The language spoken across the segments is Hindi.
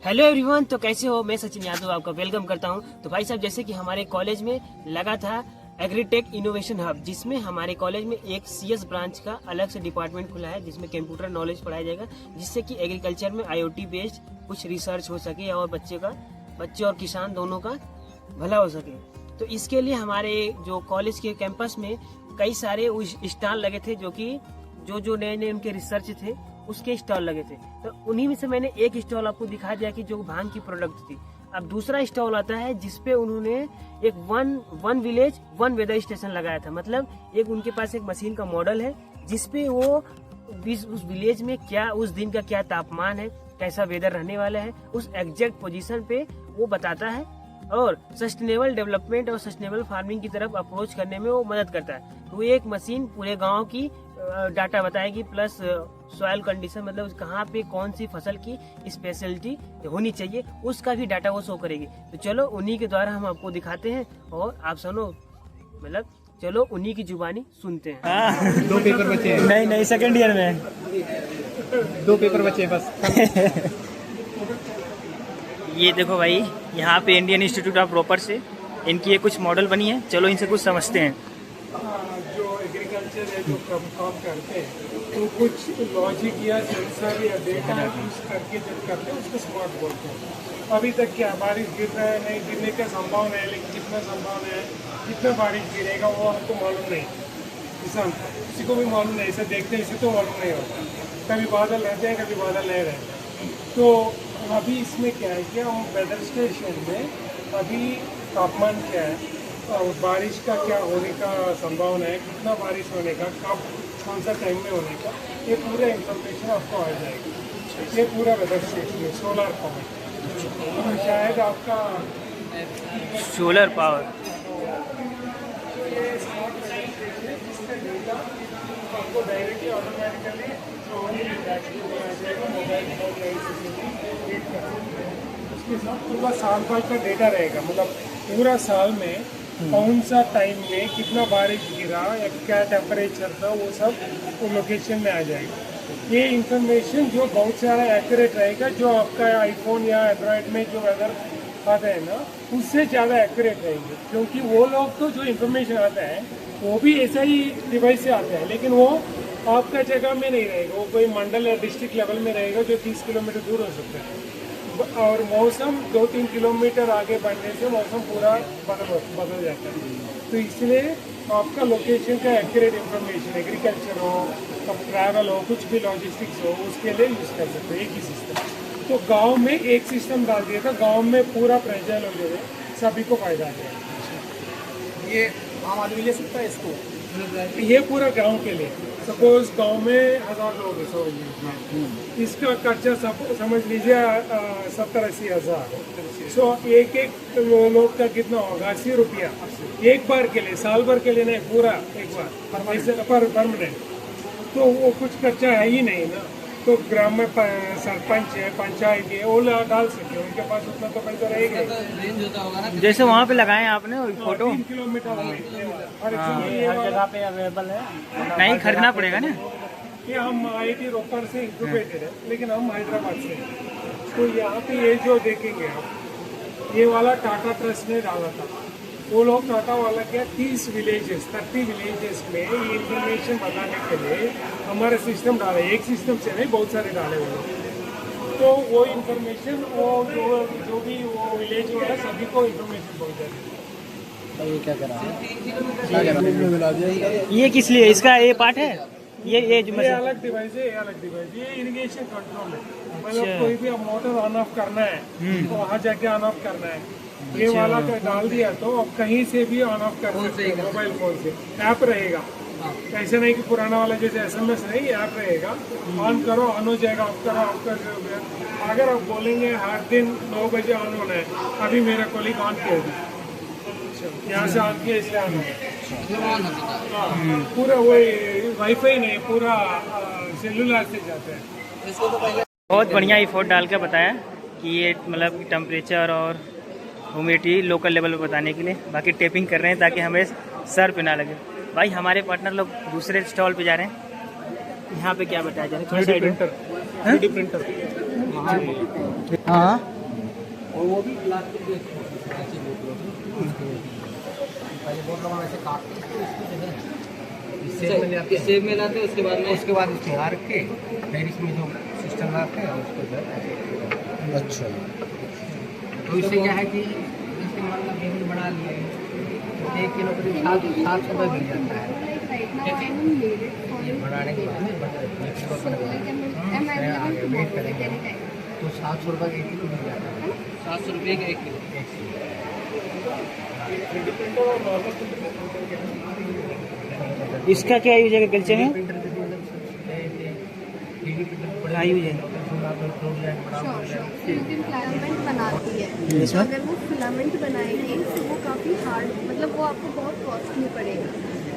हेलो एवरीवन, तो कैसे हो। मैं सचिन यादव आपका वेलकम करता हूं। तो भाई साहब, जैसे कि हमारे कॉलेज में लगा था एग्रीटेक इनोवेशन हब, जिसमें हमारे कॉलेज में एक सीएस ब्रांच का अलग से डिपार्टमेंट खुला है, जिसमें कंप्यूटर नॉलेज पढ़ाया जाएगा, जिससे कि एग्रीकल्चर में IoT बेस्ड कुछ रिसर्च हो सके और बच्चे और किसान दोनों का भला हो सके। तो इसके लिए हमारे जो कॉलेज के कैंपस में कई सारे स्टॉल लगे थे, जो कि जो नए नए उनके रिसर्च थे उसके स्टॉल लगे थे। तो उन्हीं में से मैंने एक स्टॉल आपको दिखा दिया कि जो भांग की प्रोडक्ट थी। अब दूसरा स्टॉल आता है जिसपे उन्होंने एक one village one whether station लगाया था। मतलब एक उनके पास एक मशीन का मॉडल है जिसपे वो उस विलेज में क्या उस दिन का क्या तापमान है, कैसा वेदर रहने वाला है, उस एग्जैक्ट पोजीशन पे वो बताता है और सस्टेनेबल डेवलपमेंट और सस्टेनेबल फार्मिंग की तरफ अप्रोच करने में वो मदद करता है। तो एक मशीन पूरे गांव की डाटा बताएगी, प्लस सॉइल कंडीशन, मतलब कहाँ पे कौन सी फसल की स्पेशलिटी होनी चाहिए, उसका भी डाटा वो शो करेगी। तो चलो उन्हीं के द्वारा हम आपको दिखाते हैं और आप सुनो, मतलब चलो उन्हीं की जुबानी सुनते हैं। 2 पेपर बचे हैं। नहीं, सेकंड ईयर में 2 पेपर बचे हैं बस। ये देखो भाई, यहाँ पे इंडियन इंस्टीट्यूट ऑफ रॉपर से इनकी ये कुछ मॉडल बनी है। चलो इनसे कुछ समझते हैं। जो एग्रीकल्चर है, जो काम करते हैं, तो कुछ लॉजिक या सेंसर या डेटा यूज करके जब करते हैं उसको स्मार्ट बोलते हैं। अभी तक क्या बारिश गिर रहा है, नहीं गिरने का संभावना है, लेकिन कितना संभावना है, कितना बारिश गिरेगा वो हमको मालूम नहीं। किसान किसी को भी मालूम नहीं, इसे देखते हैं, इसे तो मालूम नहीं होता। कभी बादल रहते हैं, कभी बादल नहीं रहते। तो अभी इसमें क्या है कि हम वेदर स्टेशन में अभी तापमान क्या है और बारिश का क्या होने का संभावना है, कितना बारिश होने का, कब कौन सा टाइम में होने का, ये पूरा इंफॉर्मेशन आपको आ जाएगा। ये पूरा वेदर स्टेशन है, सोलर पावर। शायद आपका सोलर पावर ये स्मार्ट वेदर स्टेशन है, जिसका डेटा आपको डायरेक्टली ऑटोमेटिकली मोबाइल उसके साथ पूरा साल भर का डेटा रहेगा। मतलब पूरा साल में कौन सा टाइम में कितना बारिश गिरा या क्या टेम्परेचर था, वो सब वो लोकेशन में आ जाएगा। ये इंफॉर्मेशन जो बहुत सारा एक्यूरेट रहेगा, जो आपका आईफोन या एंड्रॉयड में जो वेदर आता है ना, उससे ज़्यादा एक्यूरेट रहेंगे। क्योंकि वो लोग तो जो इन्फॉर्मेशन आता है वो भी ऐसा ही डिवाइस से आता है, लेकिन वो आपका जगह में नहीं रहेगा, वो कोई मंडल या डिस्ट्रिक्ट लेवल में रहेगा, जो 30 किलोमीटर दूर हो सकता है। और मौसम 2-3 किलोमीटर आगे बढ़ने से मौसम पूरा बदल जाता है। तो इसलिए आपका लोकेशन का एक्यूरेट इंफॉर्मेशन, एग्रीकल्चर हो, ट्रैवल हो, कुछ भी लॉजिस्टिक्स हो, उसके लिए यूज़ कर सकते हैं एक ही सिस्टम। तो गांव में एक सिस्टम डाल दिया था, गांव में पूरा फ्रेजाइल हो गया, सभी को फायदा आ जाएगा। ये आम आदमी ले सकता है इसको? ये पूरा गांव के लिए। सपोज गांव में 1000 लोग हैं, समझ इसका खर्चा समझ लीजिए 70-80 हज़ार। सो एक लोग का कितना होगा? 80 रुपया एक बार के लिए, साल भर के लिए नहीं, पूरा एक बार परमानेंट। तो वो कुछ खर्चा है ही नहीं ना। तो ग्राम में सरपंच है, पंचायत है, वो डाल सकते हैं, उनके पास उतना तो पैसा रहेगा। जैसे वहाँ पे लगाए आपने फोटो, 3 किलोमीटर में हर जगह पे अवेलेबल है, नहीं खरीदना पड़ेगा ना। ये हम IIT रोपड़ से इंक्यूबेटेड है, लेकिन हम हैदराबाद से हैं। तो यहाँ पे ये जो देखेंगे आप, ये वाला टाटा ट्रस्ट ने डाला था। वो लोग टाटा वाला क्या 30 विलेजेस में ये इंफॉर्मेशन बताने के लिए हमारा सिस्टम डाले। एक सिस्टम से नहीं, बहुत सारे डाले वो लोग। तो वो इंफॉर्मेशन वो जो भी वो विलेज वाला सभी को इंफॉर्मेशन पहुँचाए। ये क्या करा दिया? ये किस लिए, इसका ये पार्ट है, ये जो ये अलग डिवाइस है, ये अलग डिवाइस। ये इरिगेशन कंट्रोल है। मतलब कोई भी अब मोटर ऑन ऑफ करना है तो वहाँ जाके ऑन ऑफ करना है। ये वाला तो डाल दिया तो अब कहीं से भी ऑन ऑफ कर सकते हैं, मोबाइल फोन से। ऐप रहेगा, ऐसे नहीं कि पुराना वाला जैसे SMS नहीं, ऐप रहेगा। ऑन करो, ऑन हो जाएगा, ऑफ करो, ऑफ कर दो। अगर आप बोलेंगे हर दिन 9 बजे ऑन होना है, अभी मेरा कोलिग ऑन किया यहाँ से ऑन किया, इसलिए ऑन होगा। पूरा वही वाईफाई नहीं, पूरा सेलुलर से जाता है। बहुत बढ़िया इफोर्ट डाल के बताया कि ये मतलब टेम्परेचर और ह्यूमिडिटी लोकल लेवल पर बताने के लिए। बाकी टेपिंग कर रहे हैं ताकि हमें सर पे ना लगे। भाई हमारे पार्टनर लोग दूसरे स्टॉल पे जा रहे हैं। यहाँ पे क्या बताया जा रहा है? 3D प्रिंटर हाँ और वो भी प्लास्टिक के ऐसी बोतलों पहले बोतलों में ऐसे काट के इस शेप में लाते हैं, उसके बाद इसमें हार के फिर इसमें जो सिस्टम लाते हैं उसको जो है अच्छा तो इससे क्या है कि जैसे मान लो गेहूँ बना लिए तो 1 किलो करीब 7 रुपये मिल जाता है ये बनाने के बाद वेट करेंगे तो 700 रुपये का 1 किलो मिल जाता है 700 रुपये का 1 किलो इसका क्या यूज है कल्चर में? प्रिंटर के मतलब क्या यूज है? फिलामेंट बनाती है, तो अगर वो फिलामेंट बनाएंगे तो वो काफ़ी हार्ड, मतलब वो आपको बहुत कॉस्टली पड़ेगा।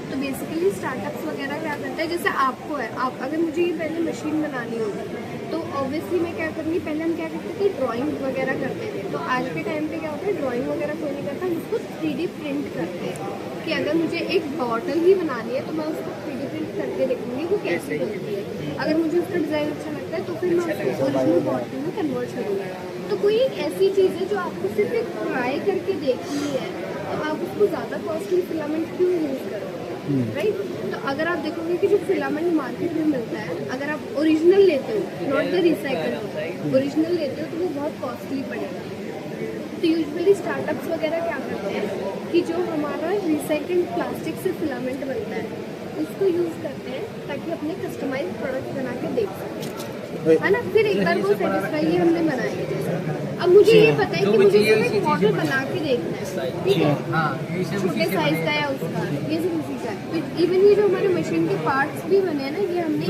तो बेसिकली स्टार्टअप्स वगैरह क्या करते हैं, जैसे आपको है, आप अगर मुझे ये पहले मशीन बनानी होगी तो ऑब्वियसली मैं क्या करूँगी, पहले हम क्या करते थे ड्राइंग वगैरह करते थे। तो आज के टाइम पे क्या होता है, ड्राइंग वगैरह कोई नहीं करता, हम उसको 3D प्रिंट करते हैं कि अगर मुझे एक बॉटल ही बनानी है तो मैं उसको 3D प्रिंट करके देखूँगी वो कैसे बनती है। अगर मुझे उसका डिज़ाइन अच्छा लगता है तो फिर मैं उसको ओरिजिनल बॉटल में कन्वर्ट करूँगी। तो कोई एक ऐसी चीज़ है जो आपको सिर्फ एक ट्राई करके देखनी है, तो आप उसको ज़्यादा कॉस्टली फिलामेंट क्यों यूज़ करोगे, राइट। तो अगर आप देखोगे कि जो फिलामेंट मार्केट में मिलता है, अगर आप ओरिजिनल लेते हो, नॉट द रिसाइकल, ओरिजिनल लेते हो तो वो बहुत कॉस्टली पड़ेगा। तो यूजुअली स्टार्टअप्स वगैरह क्या करते हैं कि जो हमारा रिसाइकल्ड प्लास्टिक से फिलामेंट बनता है उसको यूज़ करते हैं ताकि अपने कस्टमाइज प्रोडक्ट बना के देख सकें, है ना। फिर एक बार वो सेटिस्फाई ये हमने बनाएंगे जैसे। अब मुझे ये पता है कि मुझे सिर्फ एक मॉडल बना के देखना है, ठीक है, छोटे साइज का या उसका, ये सब उसी का है। इवन ये जो हमारे मशीन के पार्ट्स भी बने हैं ना, ये हमने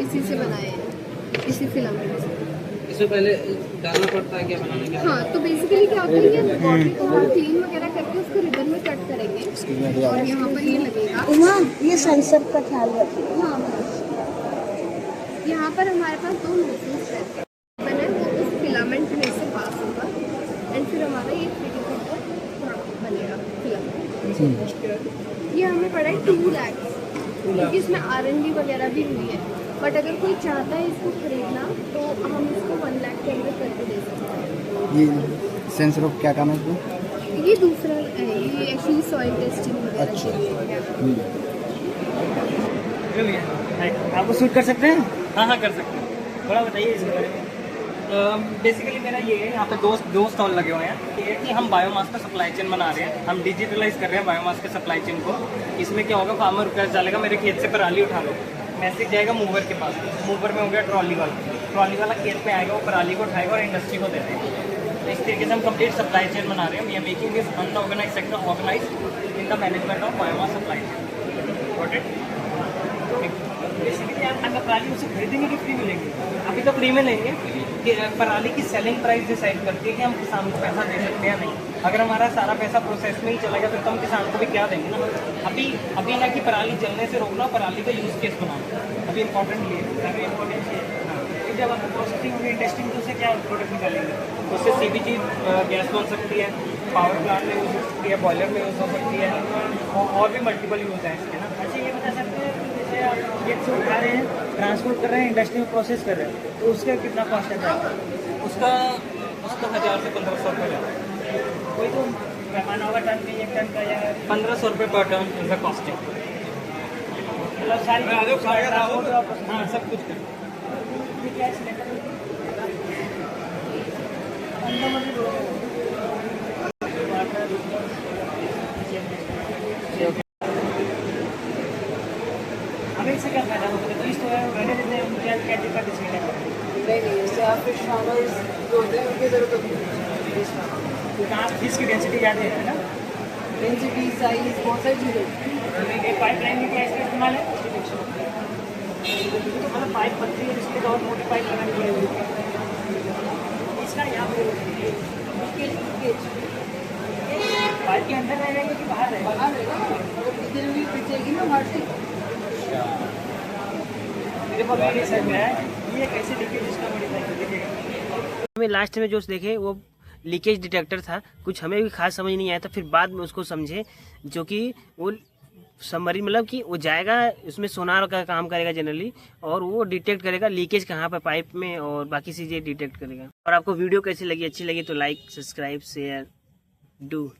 इसी से बनाए हैं, इसी फिलामेंट से। इससे पहले डालना पड़ता है क्या बनाने के? हाँ, तो बेसिकली क्या होता है, ये बॉटल को हम क्लीन वगैरह करके उसको रिबन में कट करेंगे और यहाँ पर ये लगेगा। हाँ, ये सेंसर का ख्याल रखिए। हाँ, यहाँ पर हमारे पास 2 नोजल्स रहते हैं, बने वो उस फिलामेंट में से पास होगा एंड फिर हमारा ये 3D प्रिंटर प्रोडक्ट बनेगा फिलामेंट। ये हमें पड़ा है 2 लाख, क्योंकि इसमें R&D वगैरह भी हुई है। बट अगर कोई चाहता है इसको खरीदना तो हम इसको 1 लाख के अंदर करके दे सकते हैं। ये सेंसर ऑफ क्या काम है इसको? ये दूसरा है, ये एक्चुअली सॉइल टेस्टिंग वगैरह के लिए है। आपको शूट कर सकते हैं? हाँ कर सकते हैं। थोड़ा बताइए इसके बारे में। बेसिकली मेरा ये है, यहाँ पे दो स्टॉल लगे हुए हैं। ये है कि हम बायोमास का सप्लाई चेन बना रहे हैं, हम डिजिटलाइज कर रहे हैं बायोमास के सप्लाई चेन को। इसमें क्या होगा, फार्मर क्या चलेगा, मेरे खेत से पराली उठा लो, मैसेज जाएगा मूवर के पास, मूवर में हो गया ट्रॉली वाला खेत में आएगा, वो पराली को उठाएगा और इंडस्ट्री को दे देगा। तो इस तरीके से हम कंप्लीट सप्लाई चेन बना रहे हैं। We are making this unorganise sector organise in the management of biomass supply chain. Got it? Basically आप अगर पराली उसे खरीदेंगे कि फ्री मिलेंगे? अभी तो फ्री में लेंगे। कि पराली की सेलिंग प्राइस डिसाइड करती है कि हम किसान को पैसा दे सकते हैं नहीं। अगर हमारा सारा पैसा प्रोसेस में ही चला गया तो हम किसान को भी क्या देंगे ना। अभी है कि पराली जलने से रोकना, पराली का यूज़ केस बनाना। अभी इंपॉर्टेंट ये है, इम्पोर्टेंट ये है। जब आपको प्रोसेसिंग होगी, टेस्टिंग, तो उससे क्या प्रोडक्ट निकालेंगे? उससे CBG गैस बन सकती है, पावर प्लांट में यूज़ हो सकती है, बॉयलर में यूज़ हो सकती है, और भी मल्टीपल यूज़ हैं इसके ना। अच्छा, ये बता सकते हैं कि जैसे आप खेत से उठा रहे हैं, ट्रांसपोर्ट कर रहे हैं, इंडस्ट्री में प्रोसेस कर रहे हैं, तो उसका कितना कॉस्ट है? उसका 1000 से 1500 रुपये जाता है। कोई तो पैमाना होगा टन का, 1 टन का, या 1500 रुपये पर टन इनका कॉस्टिंग। मतलब सारी ट्रांसपोर्ट, हाँ, सब कुछ कर। ये क्या है सिलेंडर? अंदर मतलब हमें इससे क्या फायदा होगा? तो इस तो रहने देते हैं, क्या क्या दिक्कत इसमें क्या? नहीं, इससे आप फिश फार्मर्स जो होते हैं उनकी ज़रूरत होती है। क्योंकि आप फिश की डेंसिटी ज़्यादा है ना, डेंसिटी, साइज, बहुत सारी चीज़ें। एक पाइपलाइन में क्या इसका इस्तेमाल है? तो मतलब पाइप पतली है, इसके और मोटी पाइप लगानी पड़ेगी। इसका यहाँ पर पाइप के अंदर रहेगा कि बाहर रहेगा? बाहर रहेगा, इधर भी पिटेगी ना बाहर से। मेरे को ये समझ में आया ये कैसे लीकेज इसका मॉडिफाई कर देखेगा। हमें लास्ट में जो देखे वो लीकेज डिटेक्टर था, कुछ हमें भी खास समझ नहीं आया था। फिर बाद में उसको समझे, जो कि वो सबमरीन मतलब कि वो जाएगा, उसमें सोनार का काम करेगा जनरली, और वो डिटेक्ट करेगा लीकेज कहाँ पे पाइप में और बाकी चीज़ें डिटेक्ट करेगा। और आपको वीडियो कैसी लगी, अच्छी लगी तो लाइक, सब्सक्राइब, शेयर डू।